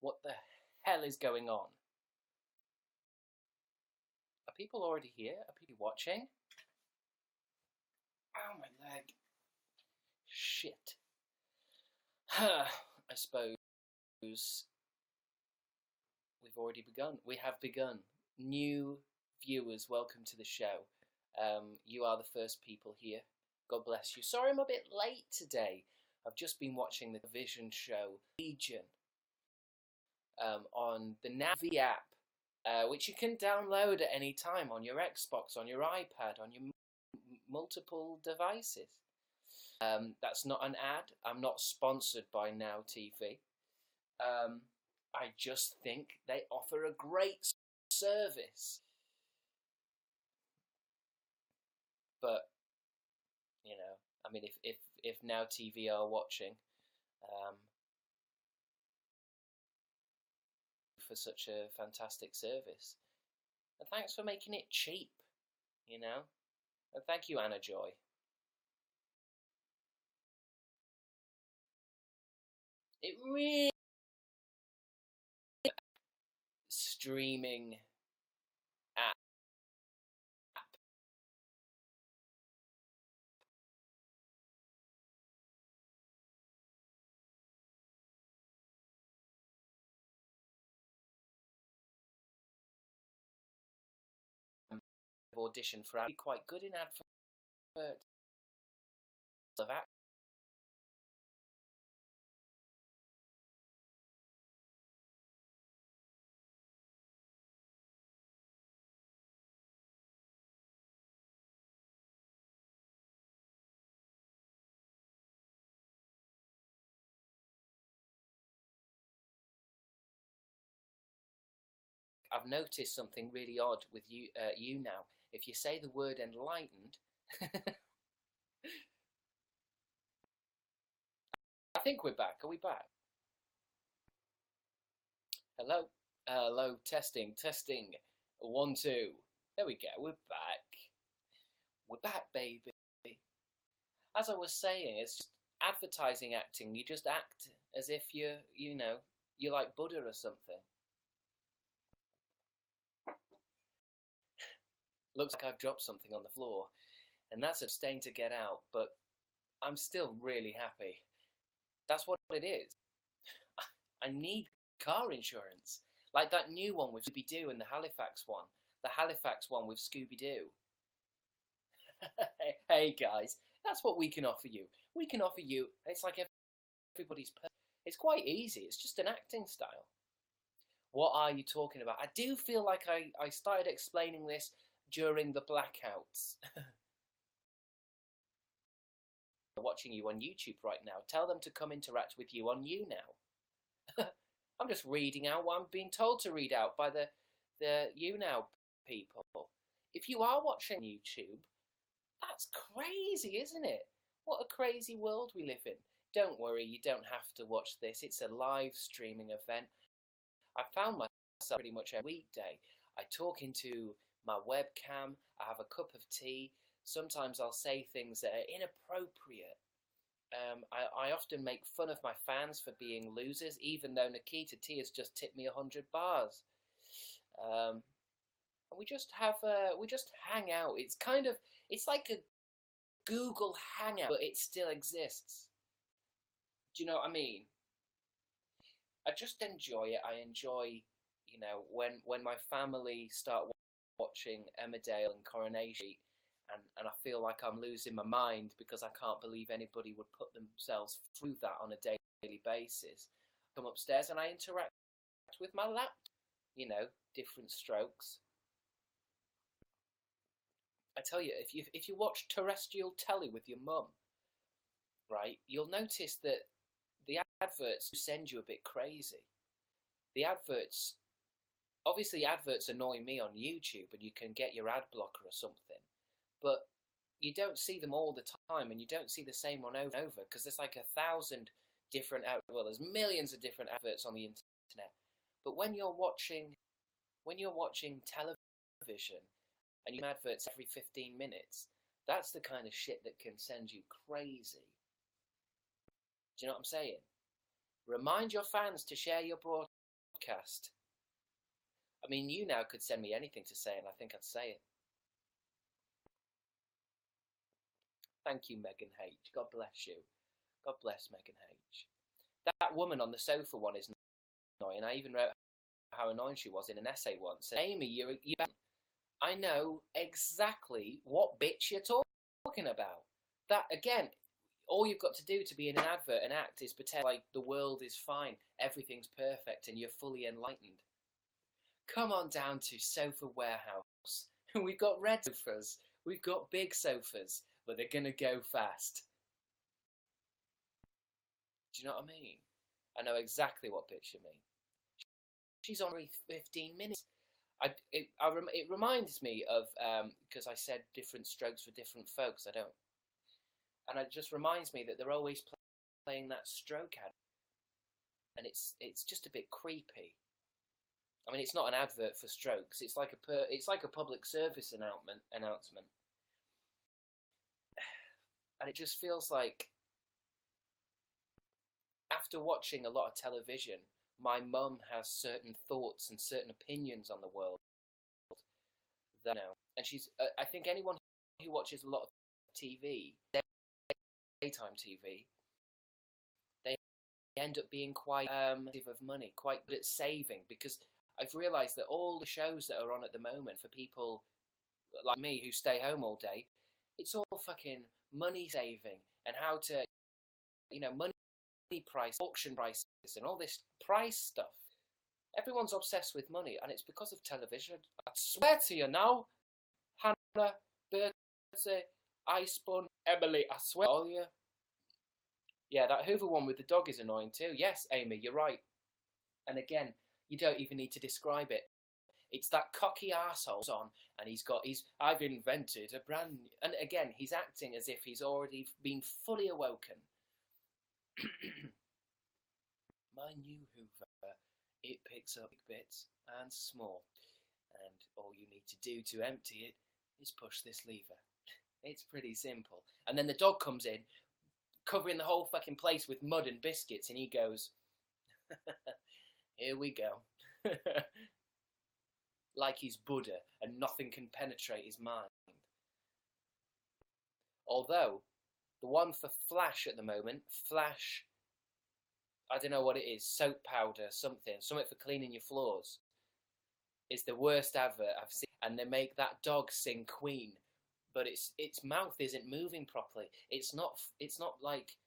What the hell is going on? Are people already here? Are people watching? Ow, my leg. Shit. I suppose we've already begun. We have begun. New viewers, welcome to the show. You are the first people here. God bless you. Sorry I'm a bit late today. I've just been watching the television show Legion on the Navi app, which you can download at any time on your Xbox, on your iPad, on your multiple devices. That's not an ad. I'm not sponsored by Now TV. I just think they offer a great service. But, you know, I mean, if Now TV are watching, for such a fantastic service. And thanks for making it cheap, you know. And thank you, Anna Joy. It really streaming app audition for ad quite good in adverts of act. I've noticed something really odd with YouNow. If you say the word enlightened, I think we're back. Are we back? Hello? Hello, testing. 1, 2. There we go, we're back. We're back, baby. As I was saying, it's just advertising acting. You just act as if you're like Buddha or something. Looks like I've dropped something on the floor, and that's a stain to get out, but I'm still really happy. That's what it is. I need car insurance. Like that new one with Scooby-Doo and the Halifax one. The Halifax one with Scooby-Doo. Hey guys, that's what we can offer you. We can offer you, it's like everybody's perfect. It's quite easy, it's just an acting style. What are you talking about? I do feel like I started explaining this during the blackouts. Watching you on YouTube right now. Tell them to come interact with you on YouNow. I'm just reading out what I'm being told to read out by the YouNow people. If you are watching YouTube, that's crazy, isn't it? What a crazy world we live in. Don't worry, you don't have to watch this. It's a live streaming event. I found myself pretty much every weekday. I talk into my webcam, I have a cup of tea. Sometimes I'll say things that are inappropriate. I often make fun of my fans for being losers, even though Nikita T has just tipped me 100 bars. And we just hang out. It's like a Google Hangout, but it still exists. Do you know what I mean? I just enjoy it. I enjoy, when my family start watching Emmerdale and Coronation, and I feel like I'm losing my mind because I can't believe anybody would put themselves through that on a daily basis. I come upstairs and I interact with my laptop, different strokes. I tell you, if you watch terrestrial telly with your mum, right, you'll notice that the adverts send you a bit crazy. The adverts, obviously adverts annoy me on YouTube and you can get your ad blocker or something, but you don't see them all the time and you don't see the same one over and over because there's like 1,000 different, there's millions of different adverts on the internet. But when you're watching television and you have adverts every 15 minutes, that's the kind of shit that can send you crazy. Do you know what I'm saying? Remind your fans to share your broadcast. I mean, YouNow could send me anything to say, and I think I'd say it. Thank you, Megan H. God bless you. God bless Megan H. That woman on the sofa one is annoying. I even wrote how annoying she was in an essay once. Amy, you I know exactly what bitch you're talking about. That, again, all you've got to do to be in an advert and act is pretend like the world is fine, everything's perfect, and you're fully enlightened. Come on down to Sofa Warehouse. We've got red sofas, we've got big sofas, but they're gonna go fast. Do you know what I mean? I know exactly what bitch you mean. She's on 15 minutes. It reminds me of, because I said different strokes for different folks, I don't. And it just reminds me that they're always playing that stroke ad. And it's just a bit creepy. I mean, it's not an advert for strokes. It's like a public service announcement. And it just feels like, after watching a lot of television, my mum has certain thoughts and certain opinions on the world. That, you know, and she's. I think anyone who watches a lot of TV, daytime TV, they end up being quite of money, quite good at saving, because I've realised that all the shows that are on at the moment for people like me who stay home all day, it's all fucking money saving and how to, money price, auction prices, and all this price stuff. Everyone's obsessed with money, and it's because of television. I swear to you now, Hannah, Bertie, Iceborn, Emily, I swear to all you. Yeah, that Hoover one with the dog is annoying too. Yes, Amy, you're right. And again, you don't even need to describe it. It's that cocky arsehole's on, and I've invented a brand new, and again, he's acting as if he's already been fully awoken. My new Hoover, it picks up big bits and small, and all you need to do to empty it is push this lever. It's pretty simple. And then the dog comes in, covering the whole fucking place with mud and biscuits, and he goes, here we go. Like he's Buddha and nothing can penetrate his mind. Although, the one for Flash at the moment, Flash, I don't know what it is, soap powder, something for cleaning your floors, is the worst advert I've seen. And they make that dog sing Queen, but its mouth isn't moving properly. It's not like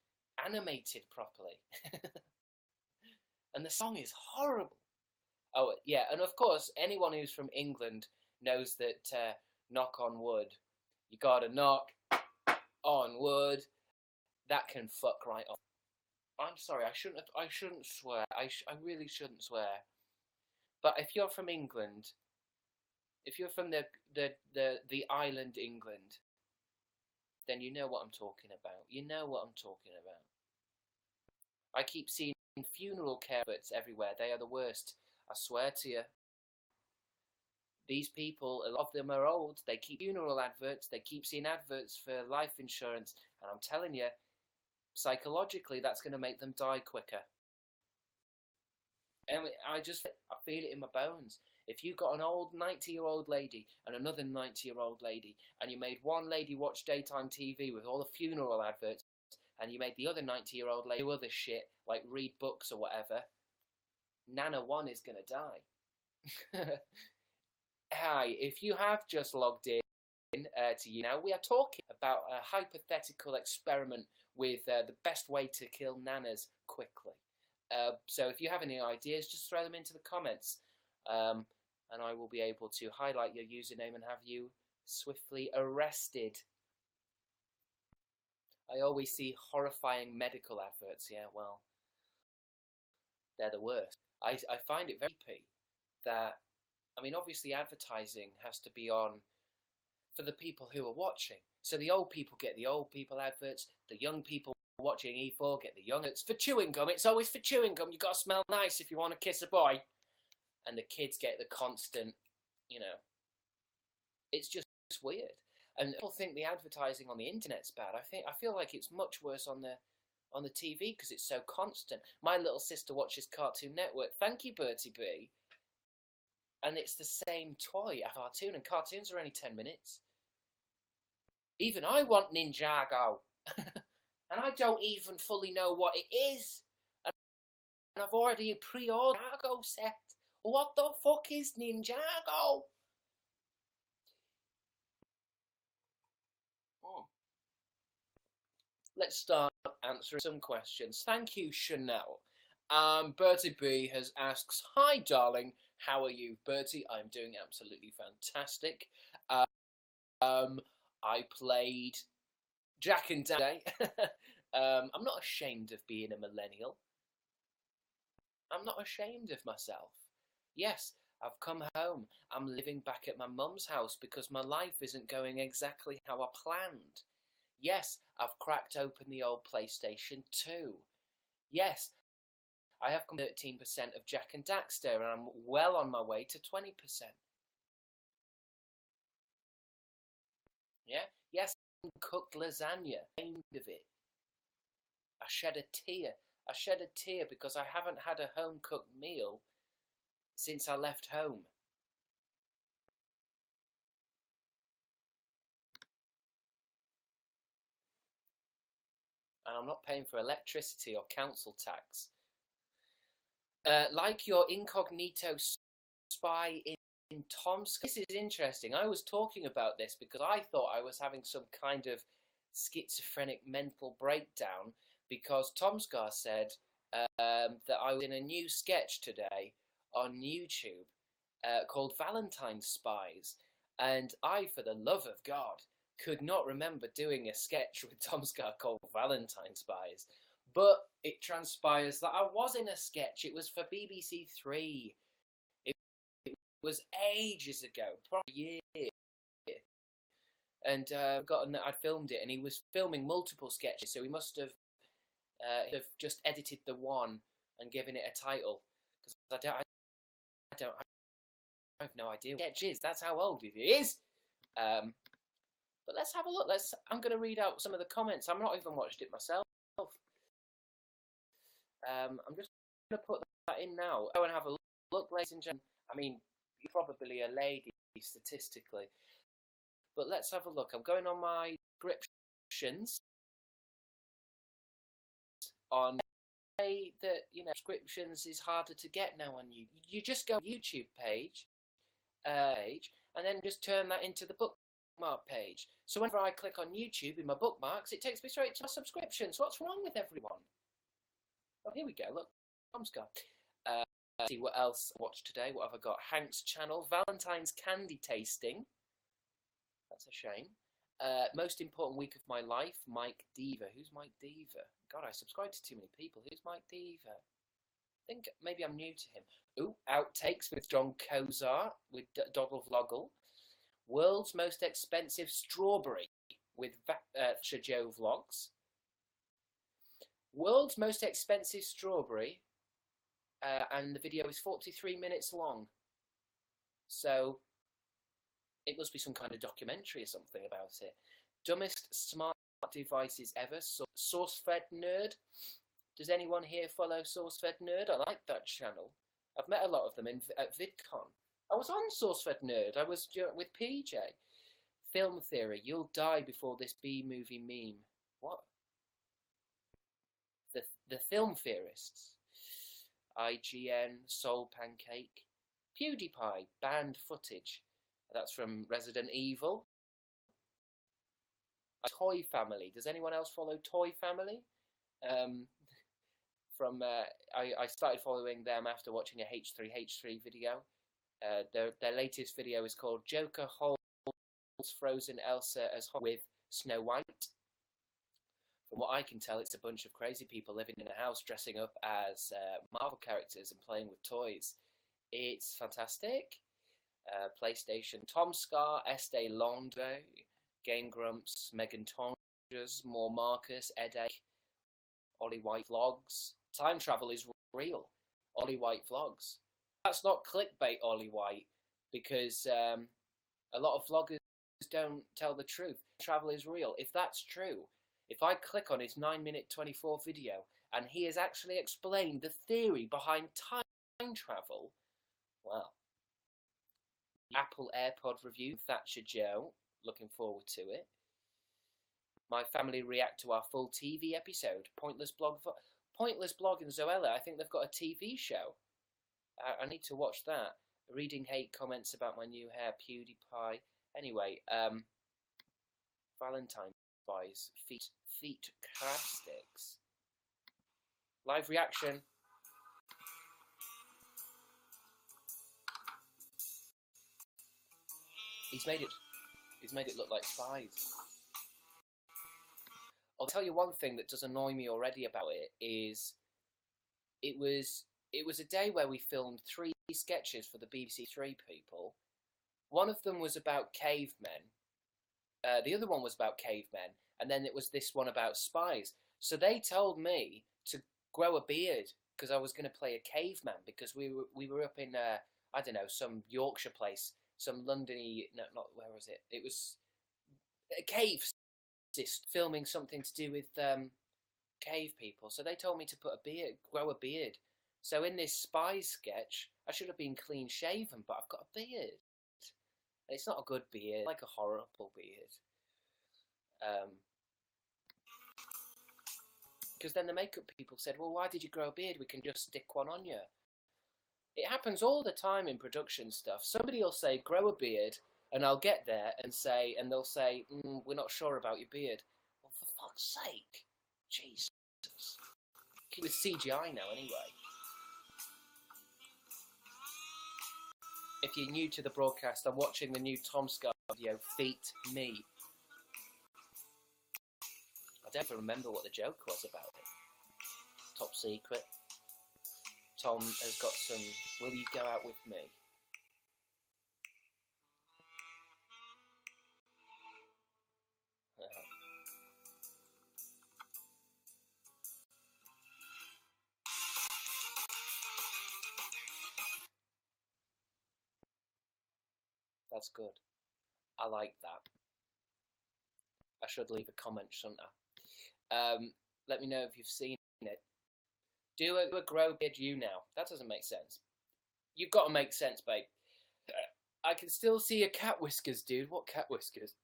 animated properly. And the song is horrible. Oh, yeah, and of course, anyone who's from England knows that knock on wood. You gotta knock on wood. That can fuck right off. I'm sorry, I shouldn't swear. I really shouldn't swear. But if you're from England, if you're from the island England, then you know what I'm talking about. You know what I'm talking about. I keep seeing funeral care adverts everywhere. They are the worst. I swear to you. These people, a lot of them are old. They keep funeral adverts. They keep seeing adverts for life insurance. And I'm telling you, psychologically, that's going to make them die quicker. And I feel it in my bones. If you got an old 90-year-old lady and another 90-year-old lady, and you made one lady watch daytime TV with all the funeral adverts, and you made the other 90-year-old lady do other shit, like read books or whatever, Nana 1 is going to die. Hi, if you have just logged in to YouNow, we are talking about a hypothetical experiment with the best way to kill nanas quickly. So if you have any ideas, just throw them into the comments, and I will be able to highlight your username and have you swiftly arrested. I always see horrifying medical adverts. Yeah, well, they're the worst. I find it very creepy that, I mean, obviously advertising has to be on for the people who are watching. So the old people get the old people adverts, the young people watching E4 get the young. It's for chewing gum. It's always for chewing gum. You got to smell nice if you want to kiss a boy. And the kids get the constant, it's just weird. And people think the advertising on the internet's bad. I feel like it's much worse on on the TV because it's so constant. My little sister watches Cartoon Network. Thank you, Bertie B. And it's the same toy, a cartoon, and cartoons are only 10 minutes. Even I want Ninjago. And I don't even fully know what it is. And I've already pre-ordered a Ninjago set. What the fuck is Ninjago? Let's start answering some questions. Thank you, Chanel. Bertie B has asks, "Hi, darling. How are you, Bertie? I'm doing absolutely fantastic. I played Jack and Day. I'm not ashamed of being a millennial. I'm not ashamed of myself. Yes, I've come home. I'm living back at my mum's house because my life isn't going exactly how I planned. Yes, I've cracked open the old PlayStation 2. Yes, I have 13% of Jack and Daxter, and I'm well on my way to 20%. Yeah? Yes, I cooked lasagna. End of it. I shed a tear. I shed a tear because I haven't had a home-cooked meal since I left home. And I'm not paying for electricity or council tax. Like your incognito spy in Tom's. This is interesting. I was talking about this because I thought I was having some kind of schizophrenic mental breakdown because Tomscar said that I was in a new sketch today on YouTube called Valentine's Spies, and I, for the love of God, could not remember doing a sketch with Tomscar called Valentine's Spies. But it transpires that I was in a sketch. It was for BBC Three. It was ages ago, probably a year. And I'd filmed it, and he was filming multiple sketches, so he must have just edited the one and given it a title. Because I have no idea what sketch is. That's how old it is. But let's have a look. I'm going to read out some of the comments. I've not even watched it myself. I'm just going to put that in now. Go and have a look, ladies and gentlemen. I mean, you're probably a lady statistically. But let's have a look. I'm going on my descriptions on that, descriptions is harder to get now on YouTube. You just go YouTube page, and then just turn that into the bookmark page. So whenever I click on YouTube in my bookmarks, it takes me straight to my subscriptions. What's wrong with everyone? Oh, here we go. Look, Tomscar. See what else I watched today. What have I got? Hank's channel, Valentine's candy tasting. That's a shame. Most important week of my life, Mike Diva. Who's Mike Diva? God, I subscribe to too many people. Who's Mike Diva? I think maybe I'm new to him. Ooh, outtakes with John Kozar with Doddle Vloggle. World's most expensive strawberry with Joe Vlogs. World's most expensive strawberry, and the video is 43 minutes long. So it must be some kind of documentary or something about it. Dumbest smart devices ever. SourceFed Nerd. Does anyone here follow SourceFed Nerd? I like that channel. I've met a lot of them at VidCon. I was on SourceFed Nerd. I was with PJ. Film Theory. You'll die before this B-movie meme. What? The Film Theorists. IGN. Soul Pancake. PewDiePie. Banned footage. That's from Resident Evil. Toy Family. Does anyone else follow Toy Family? I started following them after watching a H3H3 video. Their latest video is called Joker holds frozen Elsa as hot with Snow White. From what I can tell, it's a bunch of crazy people living in a house dressing up as Marvel characters and playing with toys. It's fantastic. PlayStation, Tomscar, Estee Lauder, Game Grumps, Megan Tonges, More Marcus, Eddie, Ollie White Vlogs. Time travel is real. Ollie White Vlogs. That's not clickbait, Ollie White, because a lot of vloggers don't tell the truth. Travel is real. If that's true, If I click on his 9-minute 24 video and he has actually explained the theory behind time travel, well, Apple AirPod review, Thatcher Joe, looking forward to it. My family react to our full TV episode. Pointless Blog and Zoella, I think they've got a TV show. I need to watch that. Reading hate comments about my new hair, PewDiePie. Anyway, Valentine's buys feet Crabstickz. Live reaction. He's made it look like spies. I'll tell you one thing that does annoy me already about it is it was a day where we filmed 3 sketches for the BBC Three people. One of them was about cavemen. The other one was about cavemen, and then it was this one about spies. So they told me to grow a beard because I was going to play a caveman, because we were up in I don't know, some Yorkshire place, some Londony, no, not, where was it? It was a cave, just filming something to do with cave people. So they told me to put a beard, grow a beard. So in this spy sketch, I should have been clean shaven, but I've got a beard. It's not a good beard, like a horrible beard. Because then the makeup people said, well, why did you grow a beard? We can just stick one on you. It happens all the time in production stuff. Somebody will say, grow a beard, and I'll get there and they'll say, we're not sure about your beard. Well, for fuck's sake. Jesus. It was CGI now, anyway. If you're new to the broadcast, I'm watching the new Tom Scar video, Feet Me. I don't even remember what the joke was about it. Top secret. Tom has got some, will you go out with me? That's good. I like that. I should leave a comment, shouldn't I? Let me know if you've seen it. Do a grow beard YouNow. That doesn't make sense. You've got to make sense, babe. I can still see your cat whiskers, dude. What cat whiskers?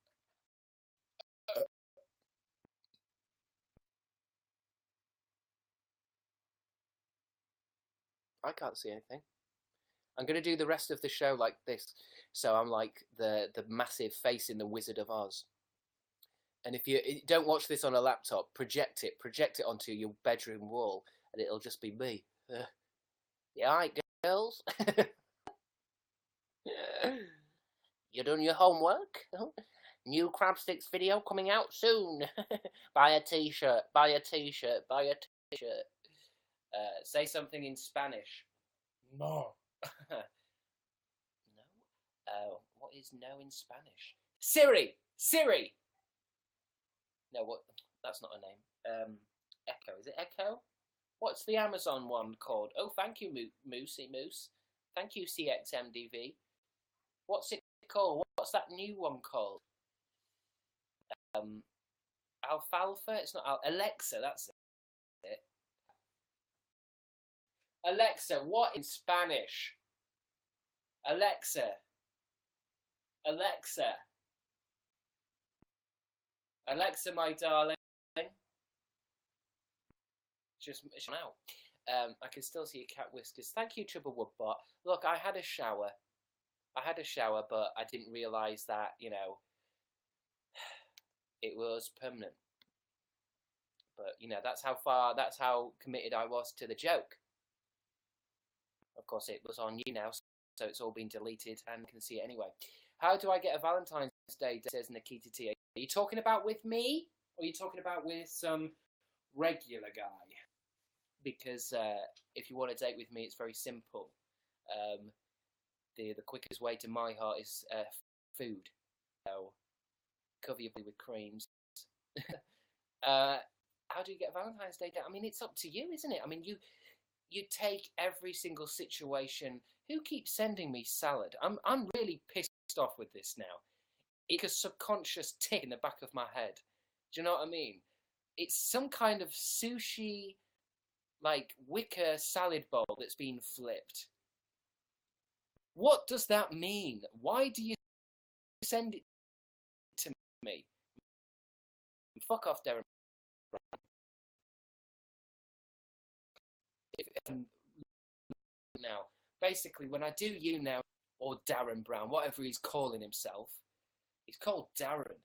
I can't see anything. I'm going to do the rest of the show like this. So I'm like the massive face in the Wizard of Oz. And if you don't watch this on a laptop, project it onto your bedroom wall, and it'll just be me. Yeah, all right, girls. You done your homework? New Crabstickz video coming out soon. Buy a t-shirt, buy a t-shirt, buy a t-shirt. Say something in Spanish. No. No? What is no in Spanish? Siri! Siri! No, what? That's not a name. Echo. Is it Echo? What's the Amazon one called? Oh, thank you, Moosey Moose. Thank you, CXMDV. What's it called? What's that new one called? Alfalfa? It's not Alexa, that's it. Alexa, what in Spanish? Alexa. Alexa. Alexa, my darling. Just out. I can still see your cat whiskers. Thank you, Trouble Woodbot. Look, I had a shower, but I didn't realise that, you know, it was permanent. But, you know, that's how committed I was to the joke. Of course, it was on YouNow, so it's all been deleted and you can see it anyway. How do I get a Valentine's Day, says Nikita T. Are you talking about with me, or are you talking about with some regular guy? Because if you want to date with me, it's very simple. The quickest way to my heart is food. So, cover your body with creams. How do you get a Valentine's Day? I mean, it's up to you, isn't it? I mean, you take every single situation. Who keeps sending me salad? I'm really pissed off with this now. It's a subconscious tick in the back of my head. Do you know what I mean? it's some kind of sushi, like wicker salad bowl that's been flipped. What does that mean? Why do you send it to me? Fuck off, Darren. Now, basically, when I do YouNow or Darren Brown, whatever he's calling himself, he's called Darren.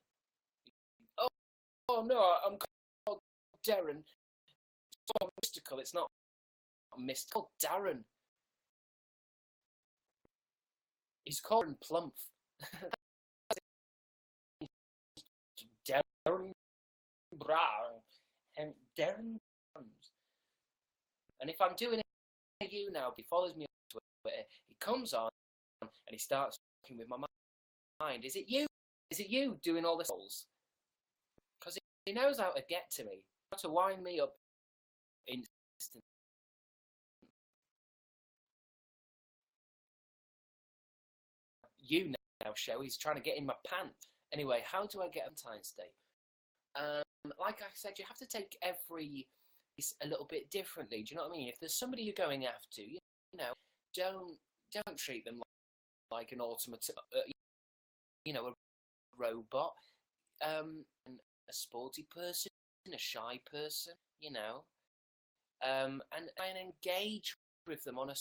Oh no, I'm called Darren. It's not mystical. It's not mystical. Darren. He's called Plump. Darren Brown and Darren Brown. And if I'm doing a YouNow, he follows me on Twitter. He comes on and he starts talking with my mind. Is it you? Is it you doing all the calls? Because he knows how to get to me, how to wind me up instantly. YouNow show. He's trying to get in my pants. Anyway, how do I get Valentine's Day? Like I said, you have to take every a little bit differently. Do you know what I mean? If there's somebody you're going after, you know, don't treat them like an automaton, you know, a robot, a sporty person, a shy person, you know, and engage with them on a.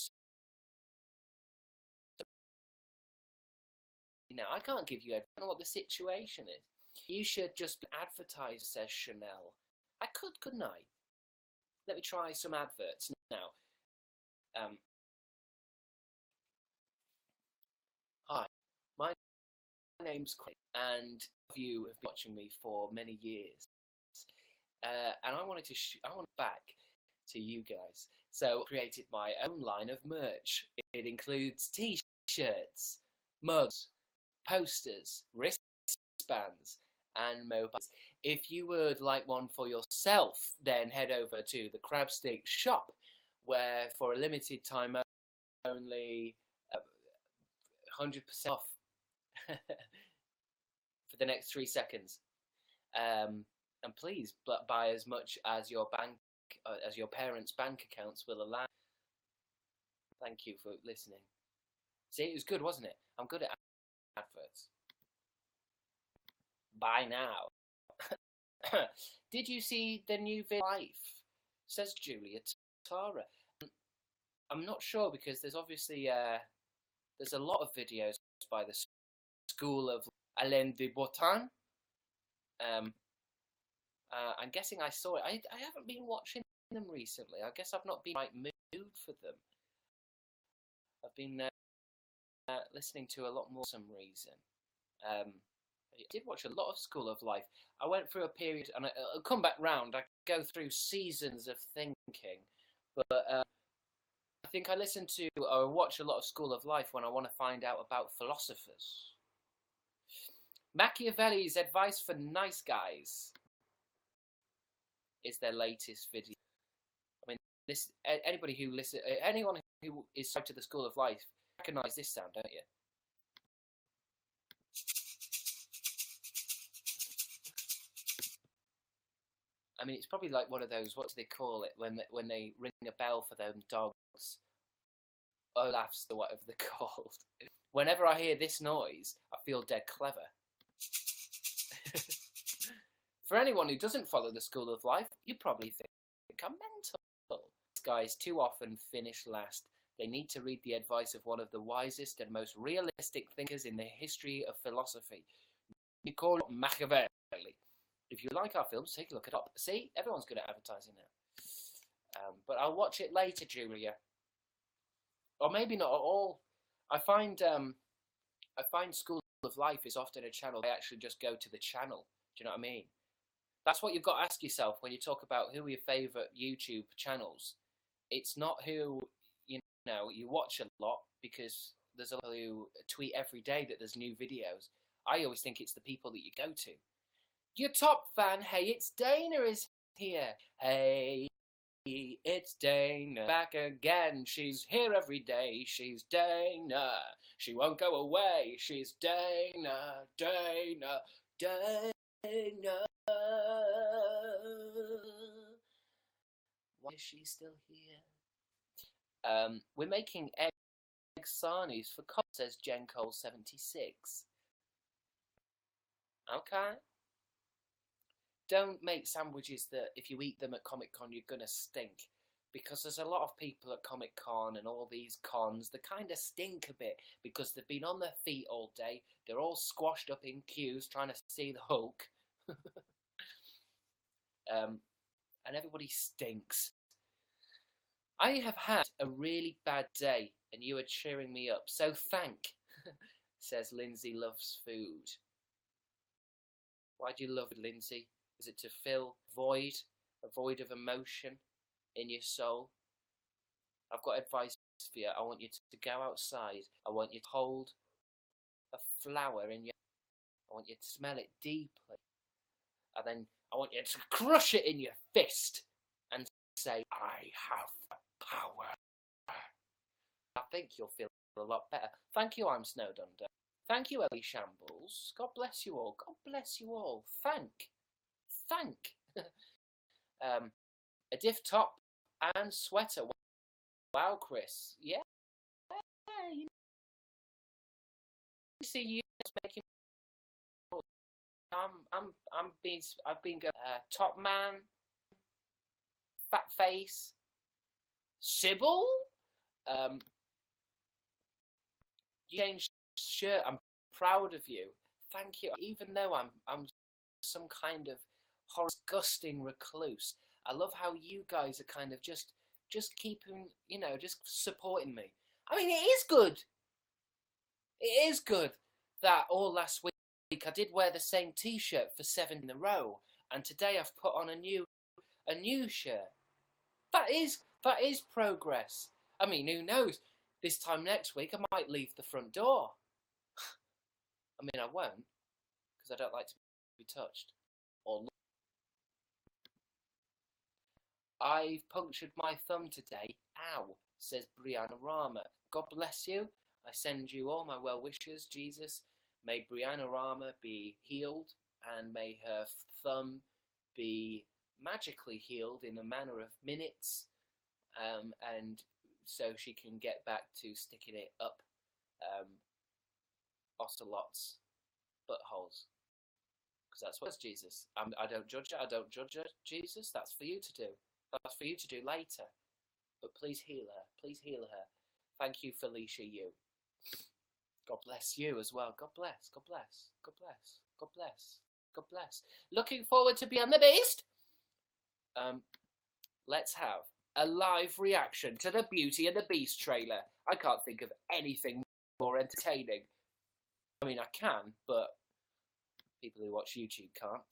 Now, I can't give you. I don't know what the situation is. You should just advertise, says Chanel. I could, couldn't I? Let me try some adverts now. Hi, my name's Craig, and you have been watching me for many years. And I wanted to I want back to you guys. So I created my own line of merch. It includes t-shirts, mugs, posters, wristbands, and mobiles. If you would like one for yourself, then head over to the Crabstickz shop, where for a limited time only 100% off for the next 3 seconds. And please buy as much as your parents' bank accounts will allow. Thank you for listening. See, it was good, wasn't it? I'm good at adverts. Bye now. Did you see the new Life? Says Julia Tara. I'm not sure, because there's obviously there's a lot of videos by the School of Alain de Botton. I'm guessing I saw it. I haven't been watching them recently. I guess I've not been in the right mood for them. I've been listening to a lot more for some reason. I did watch a lot of School of Life. I went through a period, and I'll come back round. I go through seasons of thinking, but I think I listen to or watch a lot of School of Life when I want to find out about philosophers. Machiavelli's Advice for Nice Guys is their latest video. I mean, anyone who is tied to the School of Life recognise this sound, don't you? I mean, it's probably like one of those, what do they call it, when they ring a bell for them dogs? Olafs, or whatever they're called. Whenever I hear this noise, I feel dead clever. For anyone who doesn't follow the School of Life, you probably think I'm mental. These guys too often finish last. They need to read the advice of one of the wisest and most realistic thinkers in the history of philosophy, Niccolo Machiavelli. If you like our films, take a look at it. See, everyone's good at advertising now. But I'll watch it later, Julia. Or maybe not at all. I find School of Life is often a channel. I actually just go to the channel. Do you know what I mean? That's what you've got to ask yourself when you talk about who are your favourite YouTube channels. It's not who you watch a lot, because there's a lot who tweet every day that there's new videos. I always think it's the people that you go to. Your top fan, hey, it's Dana is here. Hey, it's Dana back again. She's here every day. She's Dana. She won't go away. She's Dana, Dana, Dana. Why is she still here? We're making egg sarnies for Cole, says Jen Cole 76. Okay. Don't make sandwiches that if you eat them at Comic Con you're gonna stink. Because there's a lot of people at Comic Con and all these cons that kind of stink a bit because they've been on their feet all day. They're all squashed up in queues trying to see the Hulk. And everybody stinks. I have had a really bad day and you are cheering me up. So thank, says Lindsay loves food. Why do you love it, Lindsay? Is it to fill a void of emotion in your soul? I've got advice for you. I want you to go outside. I want you to hold a flower in your... I want you to smell it deeply. And then I want you to crush it in your fist and say, I have the power. I think you'll feel a lot better. Thank you, I'm Snowed Under. Thank you, Ellie Shambles. God bless you all. God bless you all. Thank. A diff top and sweater. Wow, Chris. Yeah. You see you making. I've been going top man, fat face, Sybil. You changed shirt. I'm proud of you. Thank you. Even though I'm some kind of disgusting recluse, I love how you guys are kind of just keeping, just supporting me. I mean, it is good. It is good that all last week I did wear the same T-shirt for 7 in a row, and today I've put on a new shirt. That is progress. I mean, who knows? This time next week I might leave the front door. I mean, I won't, because I don't like to be touched. Or I've punctured my thumb today. Ow, says Brianna Rama. God bless you. I send you all my well wishes, Jesus. May Brianna Rama be healed, and may her thumb be magically healed in a matter of minutes, and so she can get back to sticking it up Ocelot's buttholes. Because that's what's Jesus. I don't judge her. I don't judge her, Jesus. That's for you to do. That's for you to do later. But please heal her. Please heal her. Thank you, Felicia Yu. God bless you as well. God bless. God bless. God bless. God bless. God bless. Looking forward to Beyond the Beast. Let's have a live reaction to the Beauty and the Beast trailer. I can't think of anything more entertaining. I mean, I can, but people who watch YouTube can't.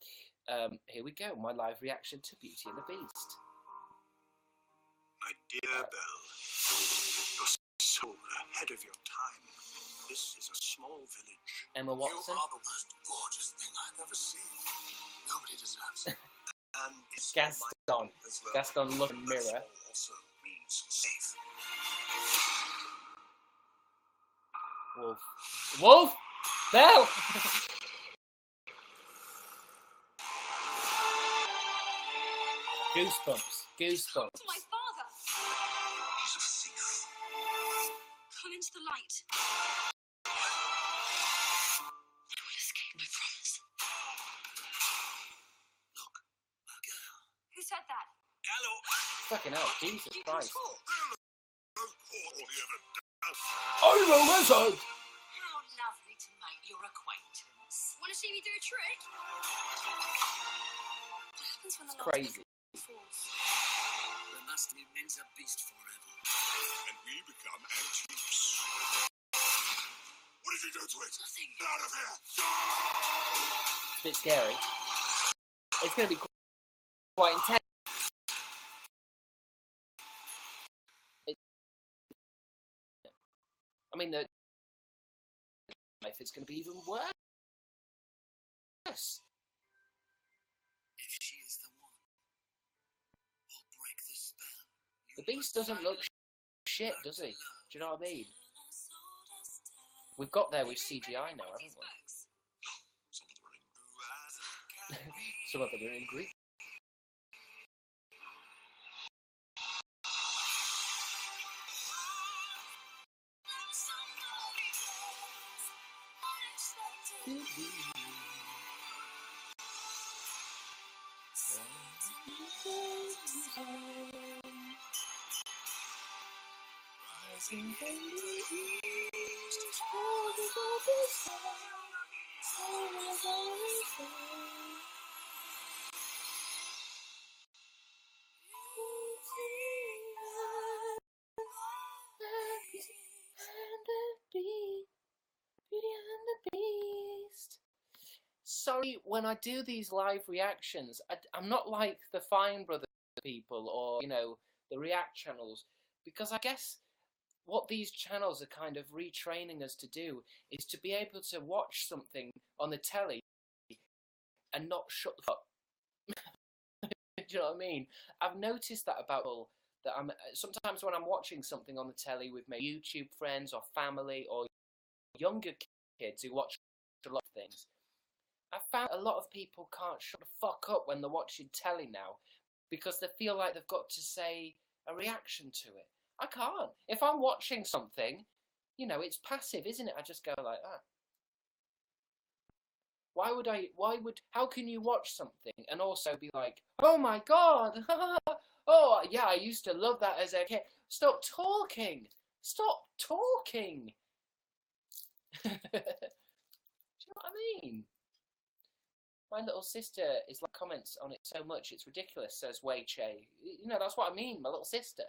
Here we go. My live reaction to Beauty and the Beast. My dear Belle, you're so ahead of your time. This is a small village. Emma Watson. You are the most gorgeous thing I've ever seen. Nobody deserves it. And it's Gaston, look in the mirror. Also means safe. Wolf! Belle! Goosebumps. To my father! He's a thief. Come into the light. I will escape, I promise. Look, a girl. Who said that? Hello. Fucking hell, Jesus You Christ. can talk. I'm a wizard! How lovely to make your acquaintance. Want to see me do a trick? What happens when the last Crazy. falls? There must remains a beast forever. And we become antiques. What did you do to it? Nothing. Out of here! It's a bit scary. It's going to be quite intense. I mean, the life is going to be even worse. If she is the one, we'll break the spell. The Beast doesn't look shit, does he? Do you know what I mean? We've got there with CGI now, haven't we? Some of them are in Greek. Sorry, when I do these live reactions, I'm not like the Fine Brothers people or, you know, the React channels, because I guess what these channels are kind of retraining us to do is to be able to watch something on the telly and not shut the fuck. Do you know what I mean? I've noticed that about all that sometimes when I'm watching something on the telly with my YouTube friends or family or younger kids who watch a lot of things, I found a lot of people can't shut the fuck up when they're watching telly now because they feel like they've got to say a reaction to it. I can't. If I'm watching something, you know, it's passive, isn't it? I just go like that. How can you watch something and also be like, oh my God, oh yeah, I used to love that as a kid. Stop talking. Stop talking. Do you know what I mean? My little sister is like comments on it so much, it's ridiculous, says Wei Che. You know, that's what I mean, my little sister.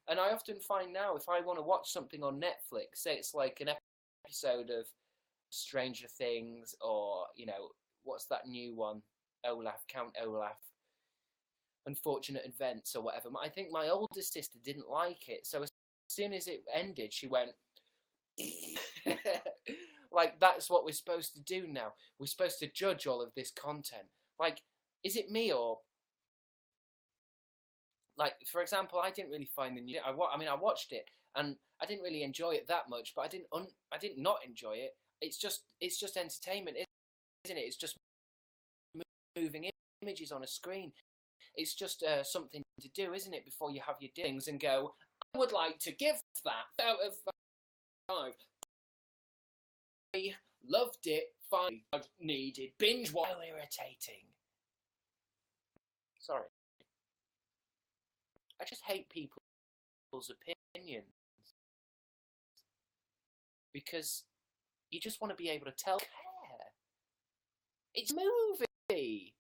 And I often find now, if I want to watch something on Netflix, say it's like an episode of Stranger Things, or, you know, what's that new one? Count Olaf. Unfortunate Events, or whatever. I think my older sister didn't like it, so as soon as it ended, she went... Like, that's what we're supposed to do now. We're supposed to judge all of this content. Like, is it me or... Like, for example, I didn't really find the new... I watched it, and I didn't really enjoy it that much, but I didn't not enjoy it. It's just entertainment, isn't it? It's just moving images on a screen. It's just something to do, isn't it, before you have your things and go, I would like to give that out of 5. I loved it. 5 needed. Binge watch. So irritating. Sorry. I just hate people's opinions. Because you just want to be able to tell care. It's a movie.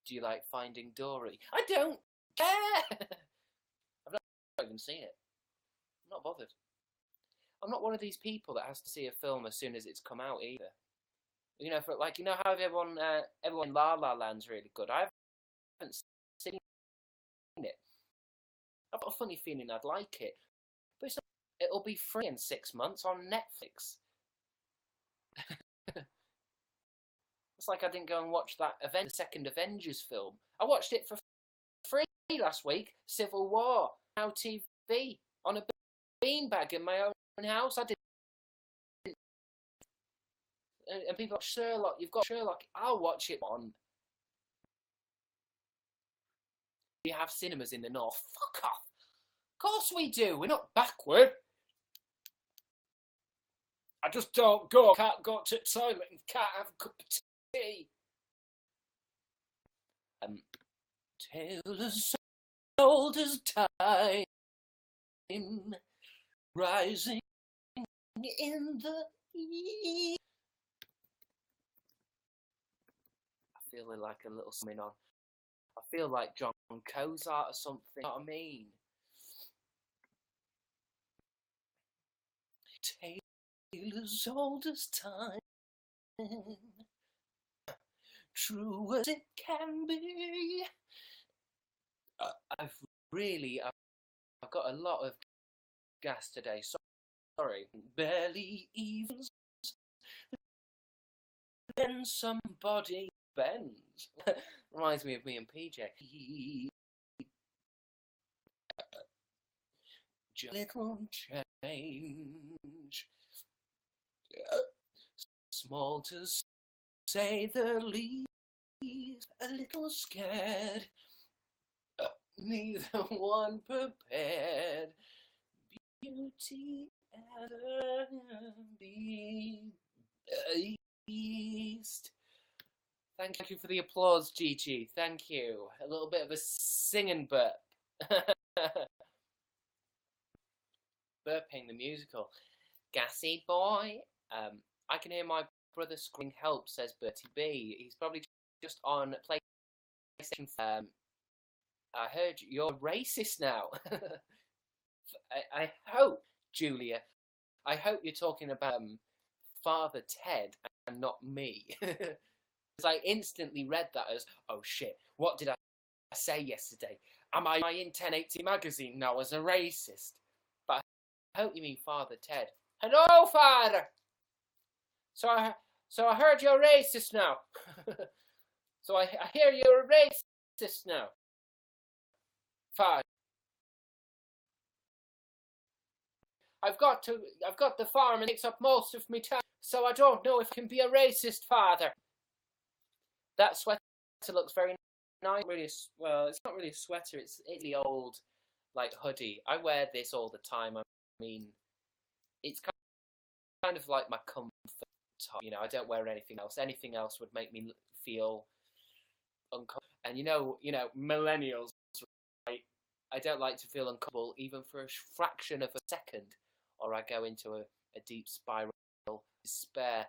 Do you like Finding Dory? I don't care. I've not even seen it. I'm not bothered. I'm not one of these people that has to see a film as soon as it's come out either. You know, for like, you know how everyone in La La Land's really good. I haven't seen it. I've got a funny feeling I'd like it, but it'll be free in 6 months on Netflix. It's like I didn't go and watch that the second Avengers film. I watched it for free last week. Civil War, Now TV, on a beanbag in my own house. I didn't. And people like, Sherlock, you've got Sherlock. I'll watch it on. We have cinemas in the north. Fuck off. Of course we do. We're not backward. I just don't go. Can't go to the toilet and can't have a cup of tea. Tale as old as time, rising in the east. I feel like a little something on. I feel like John Cozart or something. You know what I mean? Tale as old as time, true as it can be. I've got a lot of gas today. Sorry. Barely even. Then somebody bends. Reminds me of me and PJ. Just a little change. Small to say the least. A little scared. neither one prepared. Beauty and the Beast. Thank you for the applause, Gigi. Thank you. A little bit of a singing burp. Burping the musical. Gassy boy. I can hear my brother screaming help, says Bertie B. He's probably just on PlayStation. I heard you're racist now. I hope, Julia, I hope you're talking about Father Ted and not me. Because I instantly read that as, oh shit, what did I say yesterday? Am I in 1080 magazine now as a racist? But I hope you mean Father Ted. Hello, Father! So I heard you're racist now. So I hear you're a racist now. Father. I've got the farm and it takes up most of my time, so I don't know if I can be a racist, Father. That sweater looks very nice. Really, well, it's not really a sweater. It's the old, like, hoodie. I wear this all the time. I mean, it's kind of like my comfort top. You know, I don't wear anything else. Anything else would make me feel uncomfortable. And you know, millennials, right? I don't like to feel uncomfortable even for a fraction of a second, or I go into a deep spiral of despair.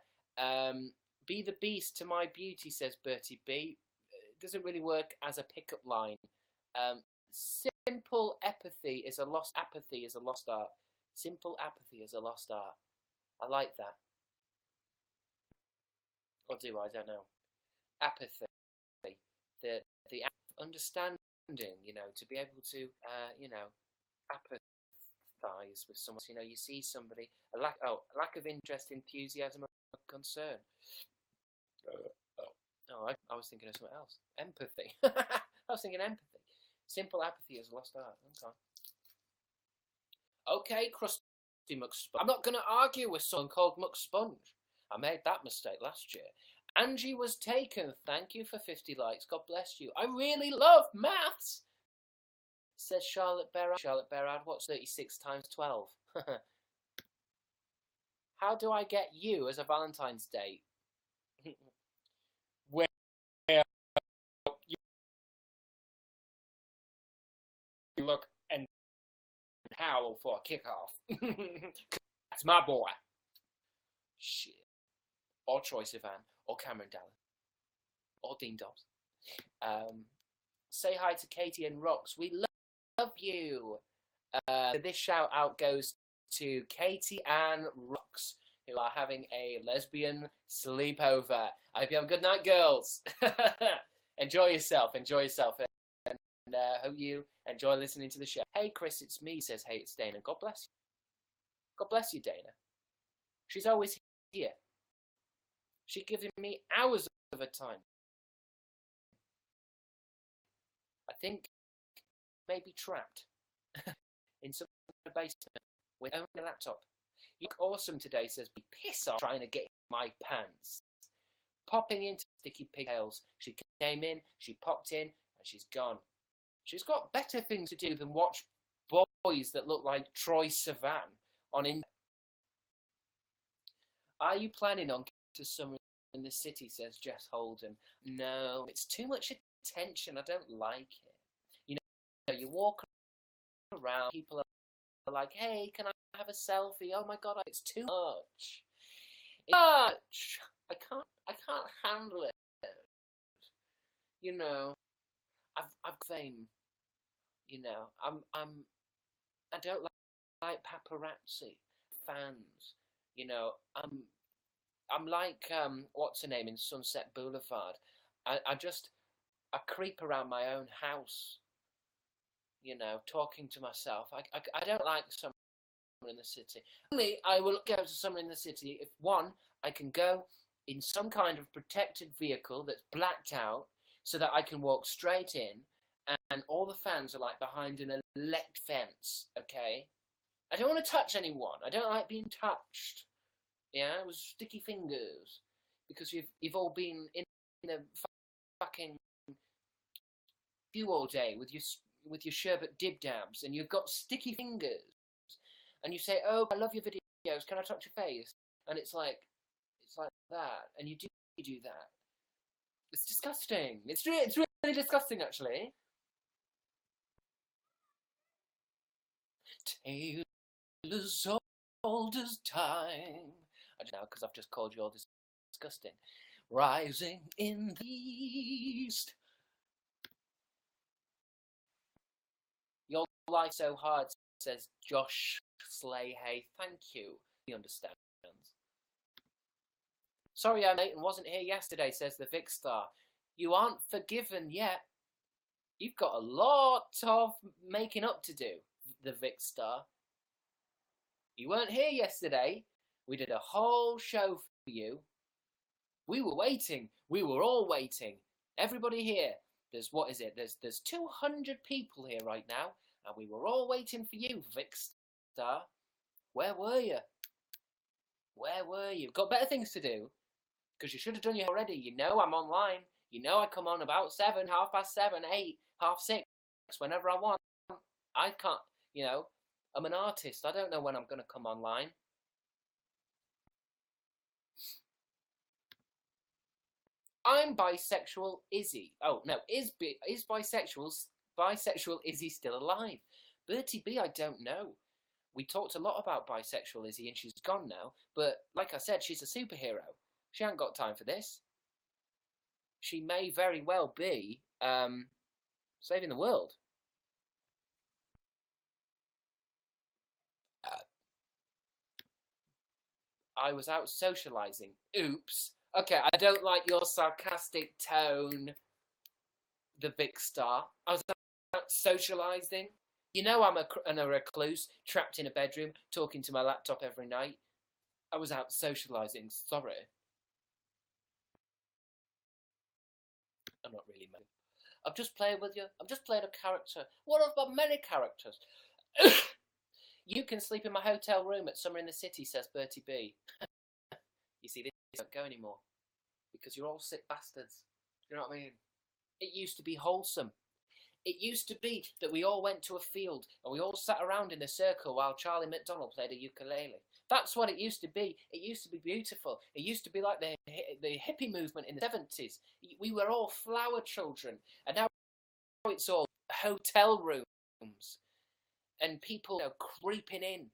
Be the beast to my beauty, says Bertie B. It doesn't really work as a pickup line. Simple apathy is a lost art. Simple apathy is a lost art. I like that. Or do I? Don't know. Apathy. The understanding, you know, to be able to, you know, empathize with someone. You know, you see somebody, a lack of interest, enthusiasm, or concern. I was thinking of something else. Empathy. I was thinking empathy. Simple apathy is lost art. Okay, Crusty McSponge. I'm not going to argue with someone called McSponge. I made that mistake last year. Angie was taken. Thank you for 50 likes. God bless you. I really love maths, says Charlotte Berard. Charlotte Berard, what's 36 times 12? How do I get you as a Valentine's date? Well, you look and howl for a kickoff. That's my boy. Shit. Or Troye Sivan, or Cameron Dallas, or Dean Dobbs. Say hi to Katie and Rox. We love you. This shout out goes to Katie and Rox, who are having a lesbian sleepover. I hope you have a good night, girls. Enjoy yourself, and hope you enjoy listening to the show. Hey, Chris, it's me, says hey, it's Dana. God bless you. God bless you, Dana. She's always here. She gives me hours of her time. I think maybe trapped in some basement with only a laptop. You look awesome today, says piss off trying to get my pants. Popping into sticky pigtails. She came in, she popped in, and she's gone. She's got better things to do than watch boys that look like Troye Sivan on Instagram. Are you planning on to summer in the city, says Jess Holden. No, it's too much attention. I don't like it. You know, you walk around, people are like, hey, can I have a selfie? Oh my god, it's too much. It's too much. I can't handle it. You know, I've fame. You know, I don't like paparazzi fans. You know, I'm like, what's her name in Sunset Boulevard? I creep around my own house, you know, talking to myself. I don't like someone in the city. Only I will go to someone in the city if, one, I can go in some kind of protected vehicle that's blacked out so that I can walk straight in and all the fans are like behind an elect fence, okay? I don't want to touch anyone. I don't like being touched. Yeah, with sticky fingers, because you've all been in a fucking queue all day with your with your sherbet dib-dabs and you've got sticky fingers and you say, oh, I love your videos, can I touch your face? And it's like that, and you do that. It's disgusting. It's really disgusting, actually. Tales old as time. I don't know, because I've just called you all disgusting. Rising in the east. Your life so hard, says Josh Slayhay. Thank you. He understands. Sorry I mate and wasn't here yesterday, says the Vic Star. You aren't forgiven yet. You've got a lot of making up to do, the Vic Star. You weren't here yesterday. We did a whole show for you. We were waiting. We were all waiting. Everybody here. There's, what is it? There's 200 people here right now, and we were all waiting for you, Vic Star. Where were you? Where were you? Got better things to do. Because you should have done it already. You know I'm online. You know I come on about 7, 7:30, 8, 6:30, whenever I want. I can't, you know, I'm an artist. I don't know when I'm going to come online. I'm bisexual Izzy. Oh, no, is bisexual Izzy still alive? Bertie B, I don't know. We talked a lot about bisexual Izzy and she's gone now. But like I said, she's a superhero. She ain't got time for this. She may very well be saving the world. I was out socialising. Oops. Okay, I don't like your sarcastic tone, the Vic Star. I was out socialising. You know I'm a recluse, trapped in a bedroom, talking to my laptop every night. I was out socialising, sorry. I'm not really mad. I'm just playing with you. I'm just playing a character. One of my many characters. You can sleep in my hotel room at Summer in the City, says Bertie B. You see, this don't go anymore. Because you're all sick bastards. You know what I mean? It used to be wholesome. It used to be that we all went to a field and we all sat around in a circle while Charlie McDonald played a ukulele. That's what it used to be. It used to be beautiful. It used to be like the hippie movement in the 70s. We were all flower children. And now it's all hotel rooms. And people, you know, creeping in.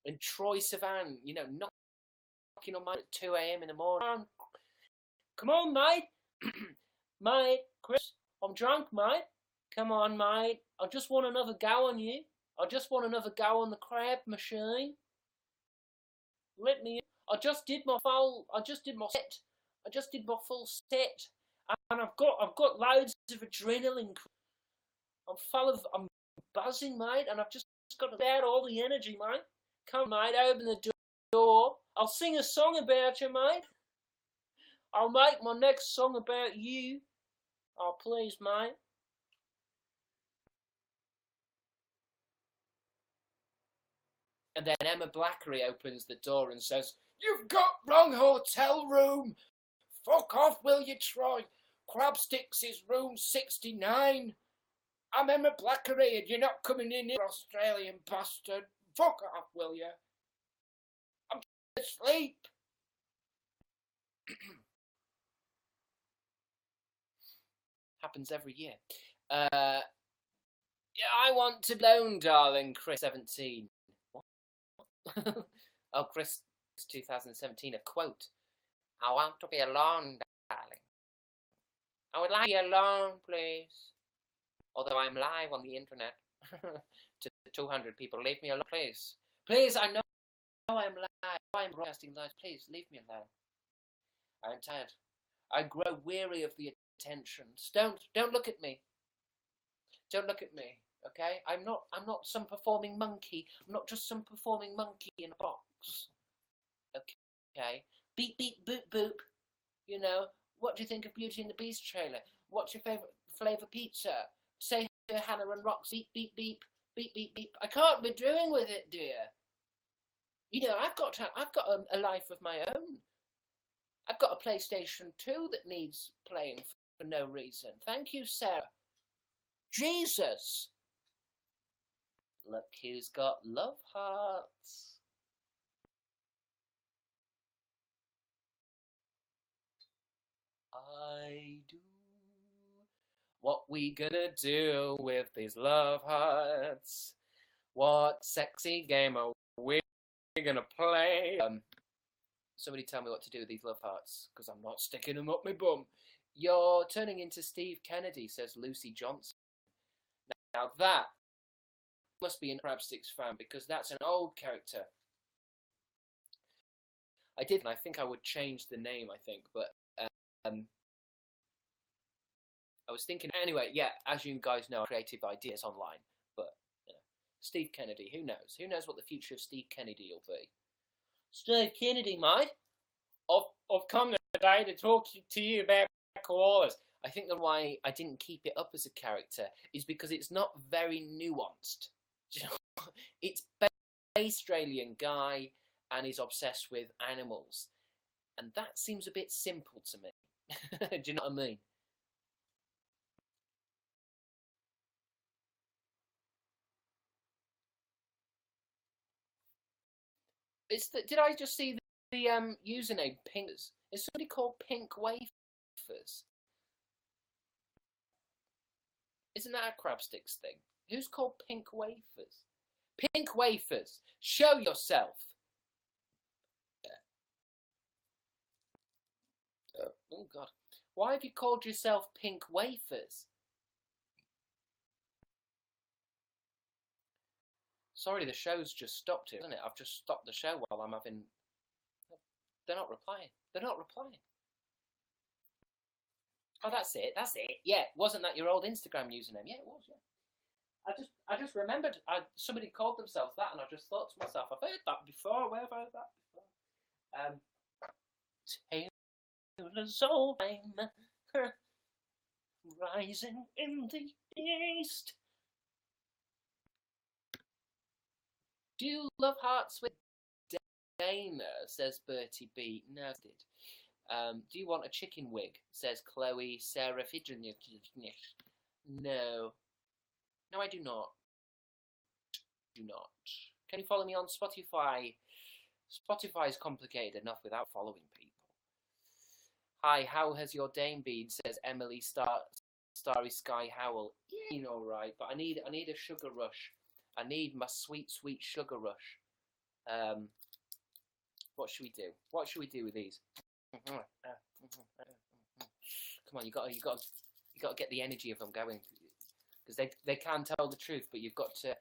And Troye Sivan, you know, knocking on mine at 2 a.m. in the morning. Come on, mate. Mate, Chris, I'm drunk, mate. Come on, mate. I just want another go on you. I just want another go on the crab machine. Let me in. I just did my full set. I just did my full set. And I've got loads of adrenaline. I'm buzzing, mate, and I've just got to get out all the energy, mate. Come, mate, open the door. I'll sing a song about you, mate. I'll make my next song about you. Oh, please, mate. And then Emma Blackery opens the door and says, "You've got wrong hotel room. Fuck off, will you try? Crabstickz is room 69. I'm Emma Blackery and you're not coming in here, Australian bastard. Fuck off, will you? I'm asleep." Happens every year. Yeah, I want to be alone, darling, Chris 17. What? Oh, Chris 2017, a quote. "I want to be alone, darling. I would like to be alone, please. Although I'm live on the internet." To 200 people, leave me alone, please. Please, I know I'm live. I'm broadcasting live. Please, leave me alone. I'm tired. I grow weary of the attentions. Don't look at me. Don't look at me, okay? I'm not some performing monkey. I'm not just some performing monkey in a box. Okay? Beep, beep, boop, boop. You know, what do you think of Beauty and the Beast trailer? What's your favourite flavour pizza? Say to Hannah and Roxy, beep, beep, beep, beep, beep. I can't be doing with it, dear. You know, I've got a life of my own. I've got a PlayStation 2 that needs playing for no reason. Thank you, Sarah. Jesus! Look who's got love hearts. I do. What we gonna do with these love hearts? What sexy game are we gonna play? Somebody tell me what to do with these love hearts, because I'm not sticking them up my bum. You're turning into Steve Kennedy, says Lucy Johnson. Now that must be a Crabstickz fan, because that's an old character. I think I would change the name, but I was thinking, anyway, yeah, as you guys know, creative ideas online, but, you know, Steve Kennedy, who knows? Who knows what the future of Steve Kennedy will be? Steve Kennedy, mate, I've come today to talk to you about koalas. I think the why I didn't keep it up as a character is because it's not very nuanced. It's an Australian guy and he's obsessed with animals. And that seems a bit simple to me. Do you know what I mean? Did I just see the username Pinkers? Is somebody called Pink Wafers? Isn't that a Crabstickz thing? Who's called Pink Wafers? Pink Wafers, show yourself. Oh God, why have you called yourself Pink Wafers? Sorry, the show's just stopped here, isn't it? I've just stopped the show while I'm having... They're not replying. They're not replying. Oh, that's it. That's it. Yeah, wasn't that your old Instagram username? Yeah, it was, yeah. I just remembered somebody called themselves that, and I just thought to myself, I've heard that before. Where have I heard that before? Taylor's old time, rising in the east. Do you love hearts with Dana? Says Bertie B. No, I did. Do you want a chicken wig? Says Chloe Sarah Fidrin. No. No, I do not. Do not. Can you follow me on Spotify? Spotify is complicated enough without following people. Hi, how has your dame been? Says Emily Starry Sky Howell. Yeah, you know, right, but I need a sugar rush. I need my sweet, sweet sugar rush. What should we do? What should we do with these? Come on, you got to get the energy of them going, because they can tell the truth, but you've got to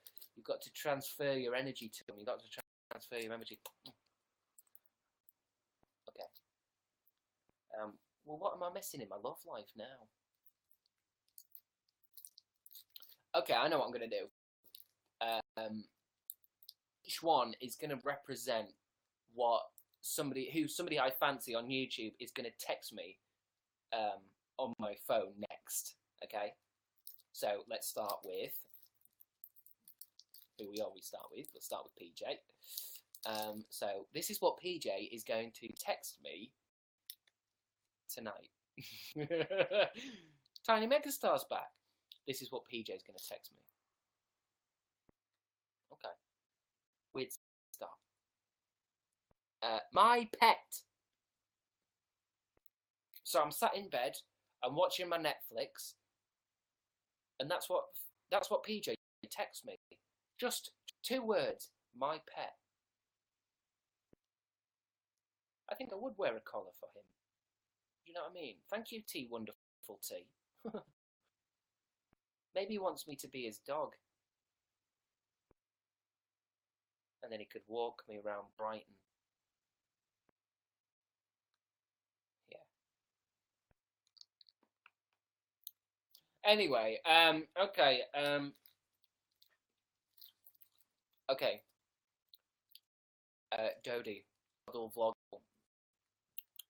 transfer your energy to them. You've got to transfer your energy. Okay. Well, what am I missing in my love life now? Okay, I know what I'm gonna do. Each one is gonna represent what somebody I fancy on YouTube is gonna text me on my phone next. Okay, so let's start with who we always start with. Let's start with PJ. So this is what PJ is going to text me tonight. Tiny Megastar's back. This is what PJ is going to text me. Okay. Weird stuff. My pet. So I'm sat in bed, I'm watching my Netflix, and that's what PJ texts me. Just 2 words. My pet. I think I would wear a collar for him. Do you know what I mean? Thank you, T. Wonderful T. Maybe he wants me to be his dog. And then he could walk me around Brighton. Yeah. Anyway, okay, okay. Dodie, vlog.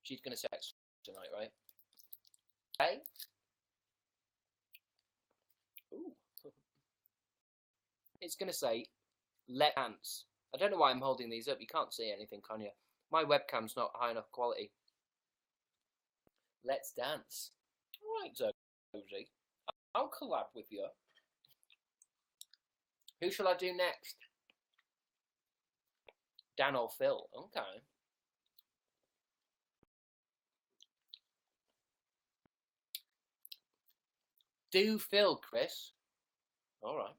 She's gonna sex tonight, right? Okay. Ooh. It's gonna say, "Let dance." I don't know why I'm holding these up. You can't see anything, can you? My webcam's not high enough quality. Let's dance. All right, Zoe. I'll collab with you. Who shall I do next? Dan or Phil? Okay. Do Phil, Chris. All right.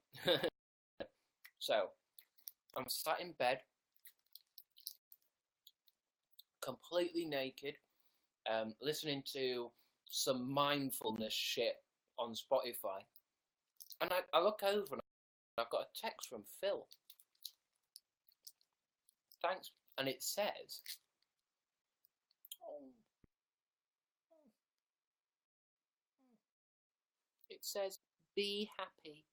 So, I'm sat in bed, completely naked, listening to some mindfulness shit on Spotify. And I look over and I've got a text from Phil. Thanks. And it says, be happy.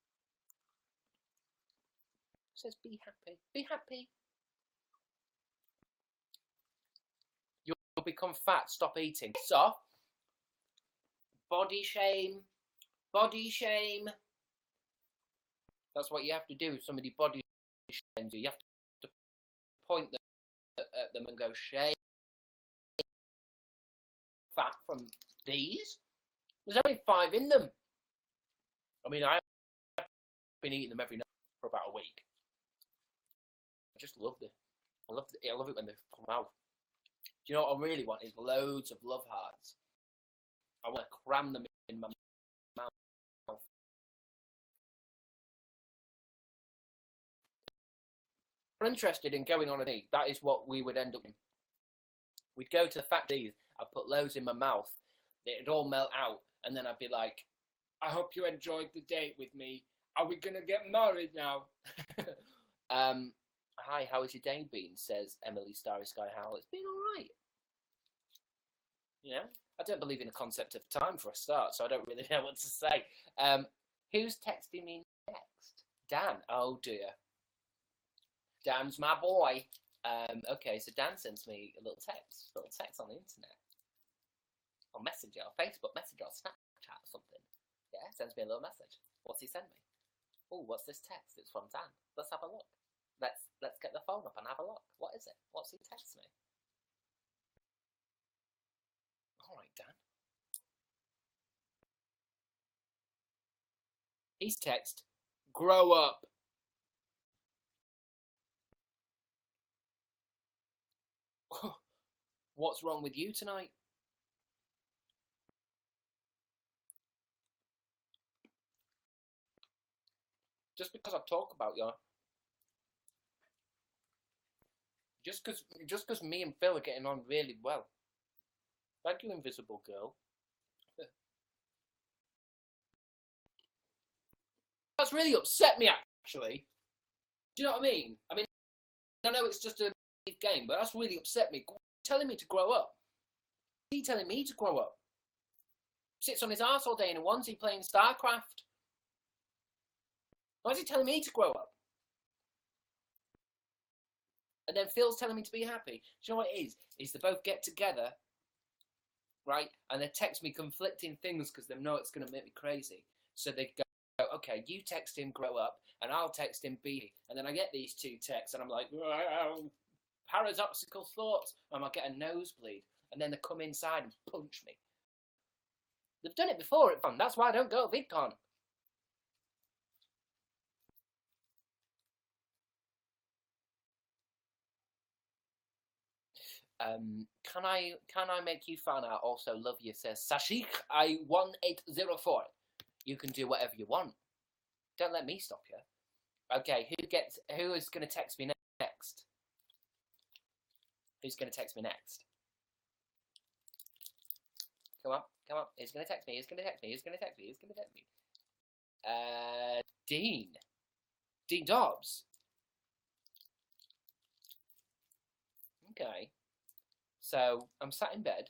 It says, be happy. Be happy. You'll become fat. Stop eating. So, body shame. Body shame. That's what you have to do. Somebody body shames you. You have to point at them and go, shame. Fat from these? There's only 5 in them. I mean, I've been eating them every night for about a week. I just love it. I love it when they come out. Do you know what I really want? Is loads of love hearts. I want to cram them in my mouth. If you're interested in going on a date, that is what we would end up in. We'd go to the factories, I'd put loads in my mouth, it'd all melt out, and then I'd be like, I hope you enjoyed the date with me. Are we going to get married now? Hi, how has your day been? Says Emily Starry Sky Howell. It's been alright. You know, I don't believe in the concept of time for a start, so I don't really know what to say. Who's texting me next? Dan. Oh dear. Dan's my boy. Okay, so Dan sends me a little text on the internet. Or Messenger, or Facebook Messenger, or Snapchat or something. Yeah, sends me a little message. What's he send me? Oh, what's this text? It's from Dan. Let's have a look. Let's get the phone up and have a look. What is it? What's he text me? Alright, Dan. He's text, grow up. What's wrong with you tonight? Just because I talk about you, just because me and Phil are getting on really well. Thank you, invisible girl. That's really upset me, actually. Do you know what I mean? I know it's just a game, but that's really upset me. Telling me to grow up. He's telling me to grow up. Sits on his arse all day in a onesie playing StarCraft. Why is he telling me to grow up? And then Phil's telling me to be happy. Do you know what it is? Is they both get together, right? And they text me conflicting things because they know it's going to make me crazy. So they go, okay, you text him grow up, and I'll text him be. And then I get these 2 texts, and I'm like, paradoxical thoughts. I might get a nosebleed. And then they come inside and punch me. They've done it before at fun. That's why I don't go to VidCon. Can I make you fan art? Also love you, says Sashik I1804. You can do whatever you want. Don't let me stop you. Okay, who is gonna text me next? Who's gonna text me next? Come on. Who's gonna text me? Dean Dobbs. Okay. So, I'm sat in bed.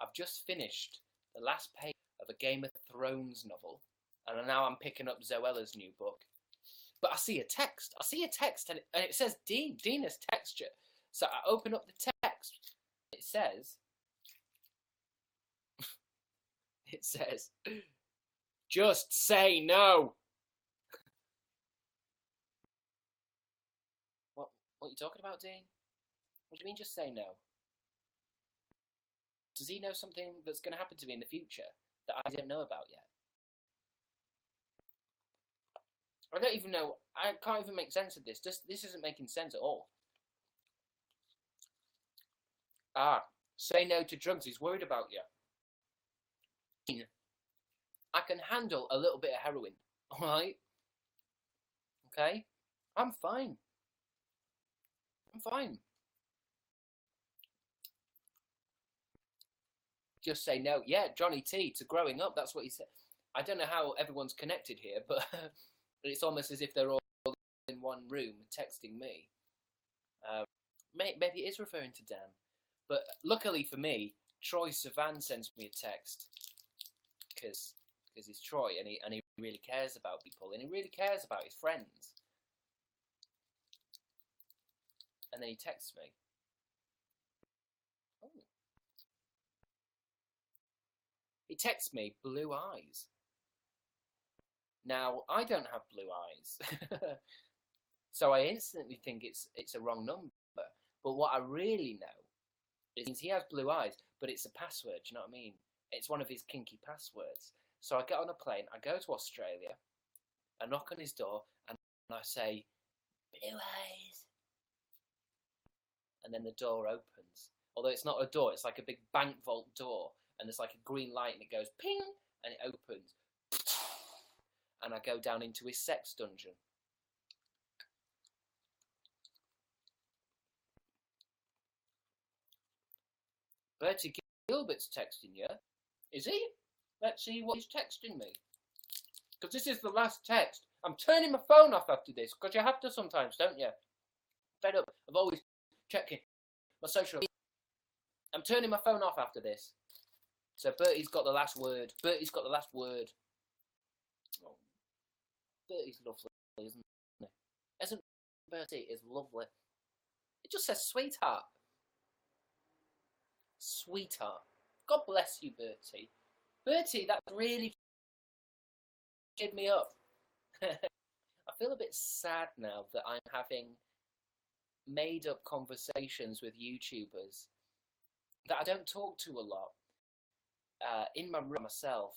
I've just finished the last page of a Game of Thrones novel. And now I'm picking up Zoella's new book. But I see a text. And it says Dean. Dean has texted you. So I open up the text. It says, just say no. What are you talking about, Dean? What do you mean just say no? Does he know something that's going to happen to me in the future that I don't know about yet? I don't even know. I can't even make sense of this. This isn't making sense at all. Ah, say no to drugs. He's worried about you. I can handle a little bit of heroin. All right. Okay. I'm fine. I'm fine. Just say no. Yeah, Johnny T to growing up. That's what he said. I don't know how everyone's connected here, but it's almost as if they're all in one room texting me. Maybe it is referring to Dan. But luckily for me, Troy Sivan sends me a text because he's Troy and he really cares about people and he really cares about his friends. And then he texts me. Oh. He texts me blue eyes. Now I don't have blue eyes, so I instantly think it's a wrong number. But what I really know is he has blue eyes, but it's a password. Do you know what I mean? It's one of his kinky passwords. So I get on a plane, I go to Australia, I knock on his door, and I say, blue eyes. And then the door opens. Although it's not a door, it's like a big bank vault door, and there's like a green light, and it goes ping, and it opens. And I go down into his sex dungeon. Bertie Gilbert's texting you. Is he? Let's see what he's texting me. Because this is the last text. I'm turning my phone off after this, because you have to sometimes, don't you? Fed up of always checking my social media. I'm turning my phone off after this. So Bertie's got the last word. Bertie's got the last word. Oh, Bertie's lovely, isn't he? Isn't Bertie is lovely. It just says sweetheart. Sweetheart. God bless you, Bertie. Bertie, that really cheered me up. I feel a bit sad now that I'm having made-up conversations with YouTubers that I don't talk to a lot in my room myself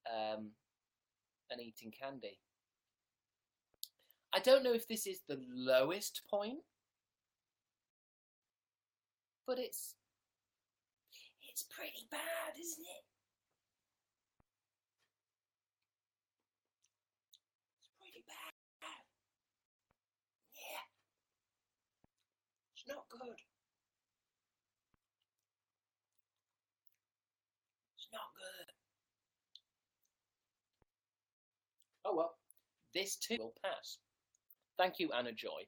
and eating candy. I don't know if this is the lowest point, but it's pretty bad, isn't it? It's pretty bad. Yeah. It's not good. It's not good. Oh well, this too will pass. Thank you, Anna Joy.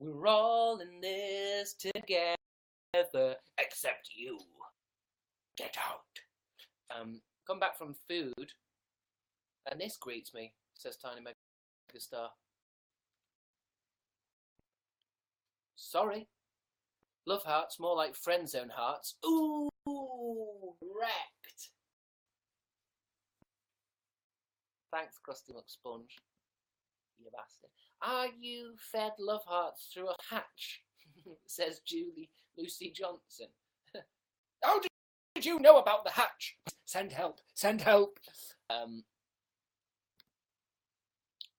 We're all in this together. Except you. Get out. Come back from food, and this greets me, says Tiny Megastar. Sorry. Love hearts, more like friend zone hearts. Ooh, wrecked. Thanks, Krusty McSponge. You bastard. Are you fed love hearts through a hatch? Says Lucy Johnson. How did you know about the hatch? Send help. Send help.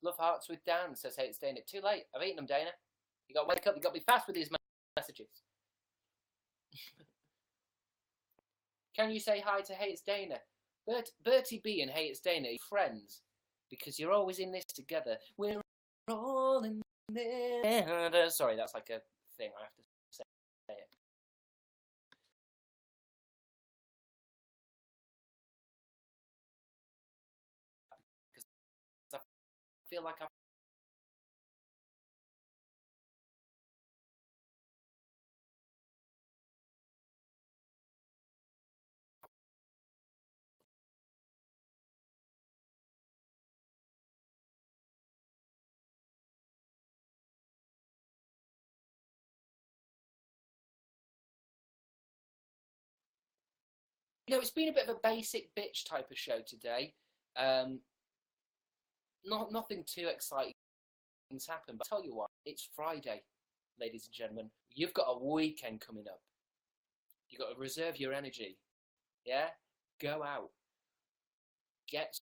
Love hearts with Dan, says Hey, it's Dana. Too late. I've eaten them, Dana. You got to wake up. You got to be fast with these messages. Can you say hi to Hey, it's Dana? Bertie B and Hey, it's Dana are friends because you're always in this together. We're all in this. Sorry, that's like a thing I have to say it. Because I feel like I've it's been a bit of a basic bitch type of show today. Nothing too exciting has happened, but I'll tell you what, it's Friday, ladies and gentlemen. You've got a weekend coming up. You've got to reserve your energy. Yeah? Go out. Get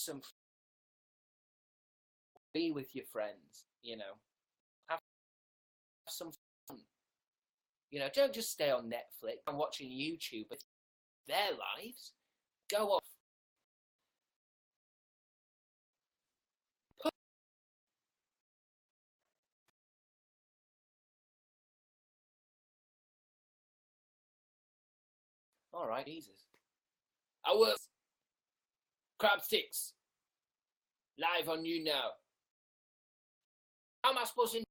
some, be with your friends, you know, have some fun. You know, don't just stay on Netflix and watching YouTube with their lives. Go off. All right, Jesus. I work Crabstickz live on YouNow. How am I supposed to